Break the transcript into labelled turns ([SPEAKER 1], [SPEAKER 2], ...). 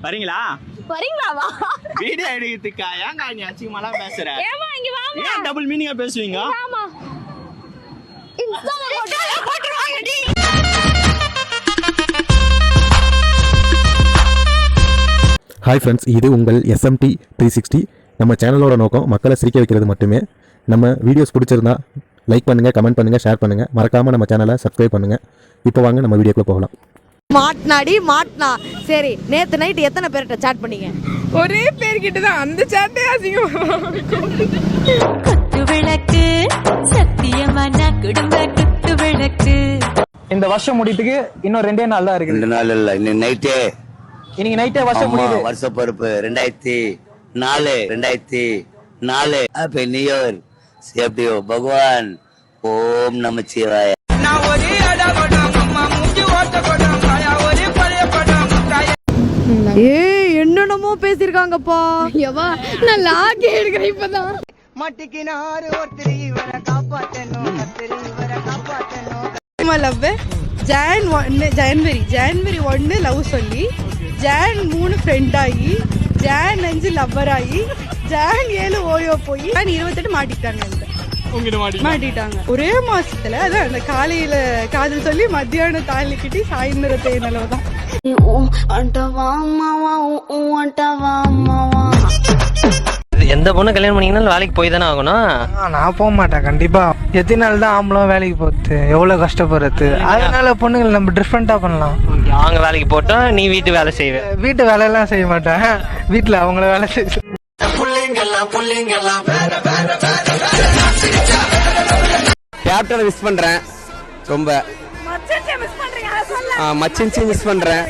[SPEAKER 1] வரீங்களா?
[SPEAKER 2] வரீங்களாவா?
[SPEAKER 1] வீடியோ எடுக்கிறதுக்கா? ஏங்க நீ அசிங்கமாலாம் பேசுற?
[SPEAKER 2] ஏமா இங்க வாமா.
[SPEAKER 1] ஏன் டபுள் மீனிங்கா பேசுவீங்க?
[SPEAKER 2] ஆமா. இன்ஸ்டால போட்டுருவாங்கடி.
[SPEAKER 3] ஹாய் ஃப்ரெண்ட்ஸ், இது உங்கள் SMT 360. நம்ம சேனலோட நோக்கம் மக்களை சிரிக்க வைக்கிறது மட்டுமே. நம்ம வீடியோஸ் பிடிச்சிருந்தா லைக் பண்ணுங்கள், கமெண்ட் பண்ணுங்கள், ஷேர் பண்ணுங்கள். மறக்காமல் நம்ம சேனலை சப்ஸ்கிரைப் பண்ணுங்கள். இப்போ வாங்க நம்ம வீடியோக்குள்ளே போகலாம்.
[SPEAKER 4] மாட்டினா சரி. நேற்று நைட்டு எத்தனை பேர்கிட்ட சாட் பண்ணீங்க?
[SPEAKER 5] ஒரே பேர்கிட்ட தான். அந்த சாட்டே அசிங்கமா
[SPEAKER 6] குத்து விளக்கு சத்தியமான குடும்ப குத்து விளக்கு.
[SPEAKER 7] இந்த வருஷம் முடியதுக்கு இன்னும் 2 நாள் தான் இருக்கு.
[SPEAKER 8] 2 நாள் இல்ல, இன்னைக்கு நைட்டே.
[SPEAKER 7] இன்னைக்கு நைட்டே வருஷம் முடியுது.
[SPEAKER 8] வருஷ பொறுப்பு 2004 ஹாப்பி நியூ இயர். சேப்டியோ பகவான். ஓம் நமச்சிவாய.
[SPEAKER 4] என்னென்னமோ பேசிருக்காங்கப்பா.
[SPEAKER 2] எவா நான் லாக் எடுக்கிறேன் இப்பதான்.
[SPEAKER 9] மட்டிக்கினாரு ஒருத்தர் இவரை காப்பாத்தணும், இவரை காப்பாத்தணும்.
[SPEAKER 5] ஜனவரி 1 லவ் சொல்லி, ஜான் 3 ஃப்ரெண்ட் ஆகி, ஜான் 5 லவ்வர் ஆகி, ஜான் 7 ஓயோ போய், ஜான் 28 மாட்டிட்டாங்க. ஒரே மாசத்துல. அதான் அந்த காலையில காதல் சொல்லி மத்தியானம் தாலி கட்டி சாயந்தரத்தை நிலவுதான்.
[SPEAKER 10] எந்த பொண்ணு கல்யாணம் பண்ணீங்கன்னாலும் வேலைக்கு போய் தானே ஆகணும்.
[SPEAKER 7] நான் போக மாட்டேன் கண்டிப்பா. எத்தனை நாள் தான் ஆம்பளம் வேலைக்கு போகுது, எவ்வளவு கஷ்டப்படுறது. அதனால பொண்ணுங்களை நம்ம டிஃப்ரெண்டா பண்ணலாம்.
[SPEAKER 10] அவங்க வேலைக்கு போட்டோம், நீ வீட்டு வேலை செய்வே.
[SPEAKER 7] வீட்டு வேலையெல்லாம் செய்ய மாட்டேன், வீட்டுல அவங்கள வேலை செய்ய.
[SPEAKER 11] கேப்டனை மிஸ் பண்றேன் ரொம்ப. மச்சின்சி மிஸ் பண்றேன்.